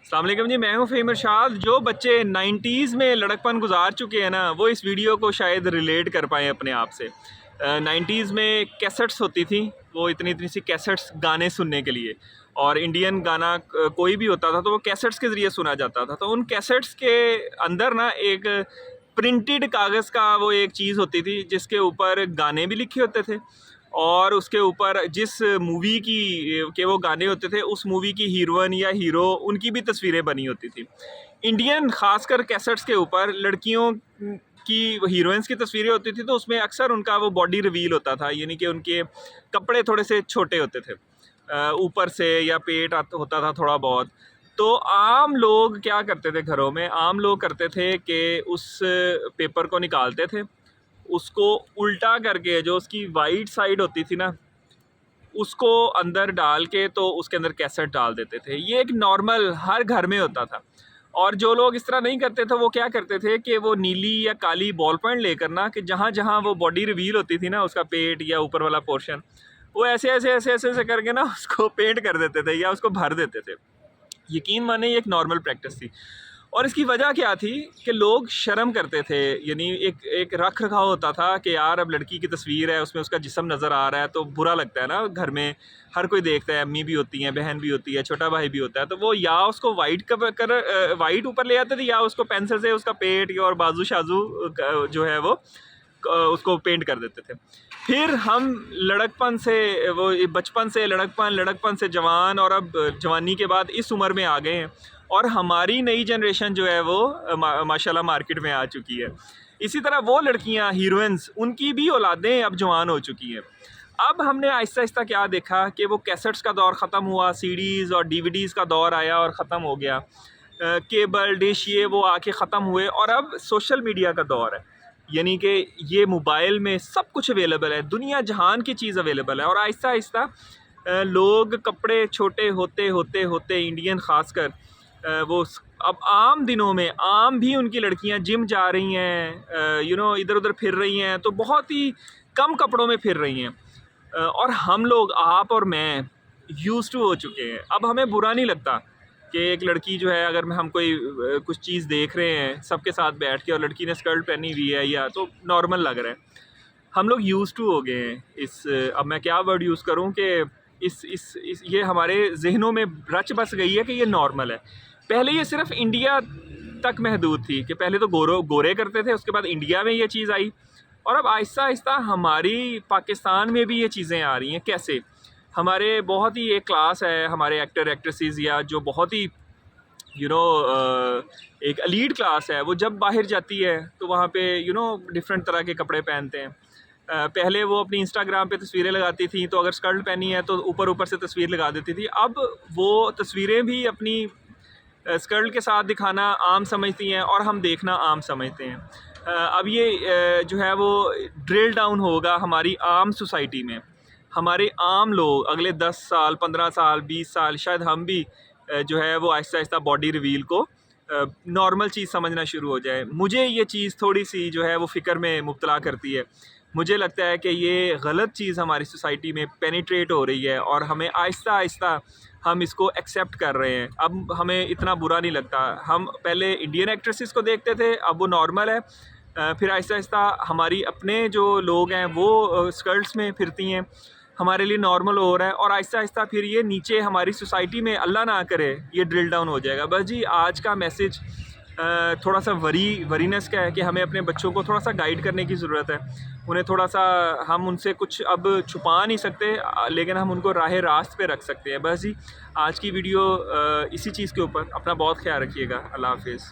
अस्सलाम वालेकुम जी, मैं हूँ फ़हीम इरशाद। जो बच्चे 90s में लड़कपन गुजार चुके हैं ना, वो इस वीडियो को शायद रिलेट कर पाएँ अपने आप से। 90s में कैसेट्स होती थी, वो इतनी इतनी सी कैसेट्स गाने सुनने के लिए, और इंडियन गाना कोई भी होता था तो वो कैसेट्स के ज़रिए सुना जाता था। तो उन कैसेट्स के अंदर ना एक प्रिंटेड कागज़ का वो एक चीज़ होती थी जिसके ऊपर गाने भी लिखे होते थे, और उसके ऊपर जिस मूवी की के वो गाने होते थे उस मूवी की हीरोइन या हीरो उनकी भी तस्वीरें बनी होती थी। इंडियन ख़ासकर कैसेट्स के ऊपर लड़कियों की हीरोइंस की तस्वीरें होती थी, तो उसमें अक्सर उनका वो बॉडी रिवील होता था, यानी कि उनके कपड़े थोड़े से छोटे होते थे, ऊपर से, या पेट होता था थोड़ा बहुत। तो आम लोग क्या करते थे, घरों में आम लोग करते थे कि उस पेपर को निकालते थे, उसको उल्टा करके जो उसकी वाइट साइड होती थी ना, उसको अंदर डाल के तो उसके अंदर कैसेट डाल देते थे। ये एक नॉर्मल हर घर में होता था। और जो लोग इस तरह नहीं करते थे वो क्या करते थे कि वो नीली या काली बॉल पॉइंट लेकर ना, कि जहाँ जहाँ वो बॉडी रिवील होती थी ना, उसका पेट या ऊपर वाला पोर्शन, वो ऐसे ऐसे ऐसे ऐसे ऐसे करके ना उसको पेंट कर देते थे या उसको भर देते थे। यकीन माने ये एक नॉर्मल प्रैक्टिस थी। और इसकी वजह क्या थी कि लोग शर्म करते थे, यानी एक एक रख रखाव होता था कि यार अब लड़की की तस्वीर है, उसमें उसका जिस्म नज़र आ रहा है, तो बुरा लगता है ना। घर में हर कोई देखता है, अम्मी भी होती हैं, बहन भी होती है, छोटा भाई भी होता है, तो वो या उसको वाइट ऊपर ले आते थे, या उसको पेंसिल से उसका पेट और बाजू शाजू जो है वो उसको पेंट कर देते थे। फिर हम लड़कपन से, वो बचपन से लड़कपन, लड़कपन से जवान, और अब जवानी के बाद इस उम्र में आ गए हैं, और हमारी नई जनरेशन जो है वो माशाल्लाह मार्केट में आ चुकी है। इसी तरह वो लड़कियां हीरोइंस, उनकी भी औलादें अब जवान हो चुकी हैं। अब हमने आहिस्ता आहिस्ता क्या देखा कि वो कैसेट्स का दौर ख़त्म हुआ, सीडीज़ और डीवीडीज़ का दौर आया और ख़त्म हो गया, केबल डिश ये वो आके ख़त्म हुए, और अब सोशल मीडिया का दौर है। यानी कि ये मोबाइल में सब कुछ अवेलेबल है, दुनिया जहान की चीज़ अवेलेबल है। और आहिस्ता आहिस्ता लोग कपड़े छोटे होते होते होते, इंडियन ख़ासकर, वो अब आम दिनों में आम भी उनकी लड़कियां जिम जा रही हैं, इधर उधर फिर रही हैं, तो बहुत ही कम कपड़ों में फिर रही हैं। और हम लोग, आप और मैं, यूज़ टू हो चुके हैं। अब हमें बुरा नहीं लगता कि एक लड़की जो है, अगर हम कोई कुछ चीज़ देख रहे हैं सबके साथ बैठ के और लड़की ने स्कर्ट पहनी हुई है, या तो नॉर्मल लग रहा है। हम लोग यूज़ टू हो गए हैं इस, अब मैं क्या वर्ड यूज़ करूं कि इस ये हमारे जहनों में रच बस गई है कि ये नॉर्मल है। पहले ये सिर्फ इंडिया तक महदूद थी, कि पहले तो गोरे करते थे, उसके बाद इंडिया में ये चीज़ आई, और अब आहिस्ता आहिस्ता हमारी पाकिस्तान में भी ये चीज़ें आ रही हैं। कैसे? हमारे बहुत ही एक क्लास है, हमारे एक्टर एक्ट्रेसेस, या जो बहुत ही एक एलीट क्लास है, वो जब बाहर जाती है तो वहाँ पे डिफरेंट तरह के कपड़े पहनते हैं। पहले वो अपनी इंस्टाग्राम पे तस्वीरें लगाती थी, तो अगर स्कर्ट पहनी है तो ऊपर ऊपर से तस्वीर लगा देती थी। अब वो तस्वीरें भी अपनी स्कर्ट के साथ दिखाना आम समझती हैं, और हम देखना आम समझते हैं। अब ये जो है वो ड्रिल डाउन होगा हमारी आम सोसाइटी में। हमारे आम लोग अगले 10 साल, 15 साल, 20 साल, शायद हम भी जो है वो आहिस्ता आहिस्ता बॉडी रिवील को नॉर्मल चीज़ समझना शुरू हो जाए। मुझे ये चीज़ थोड़ी सी जो है वो फ़िक्र में मुब्तला करती है। मुझे लगता है कि ये गलत चीज़ हमारी सोसाइटी में पेनिट्रेट हो रही है, और हमें आहिस्ता आहिस्ता हम इसको एक्सेप्ट कर रहे हैं। अब हमें इतना बुरा नहीं लगता। हम पहले इंडियन एक्ट्रेसेस को देखते थे, अब वो नॉर्मल है। फिर आहिस्ता आहिस्ता हमारी अपने जो लोग हैं वो स्कर्ट्स में फिरती हैं, हमारे लिए नॉर्मल हो रहा है, और आहिस्ता आहिस्ता फिर ये नीचे हमारी सोसाइटी में, अल्लाह ना करे, ये ड्रिल डाउन हो जाएगा। बस जी, आज का मैसेज थोड़ा सा वरीनेस का है कि हमें अपने बच्चों को थोड़ा सा गाइड करने की ज़रूरत है। उन्हें थोड़ा सा, हम उनसे कुछ अब छुपा नहीं सकते, लेकिन हम उनको राह रास्त पे रख सकते हैं। बस जी, आज की वीडियो इसी चीज़ के ऊपर। अपना बहुत ख्याल रखिएगा। अल्लाह हाफिज़।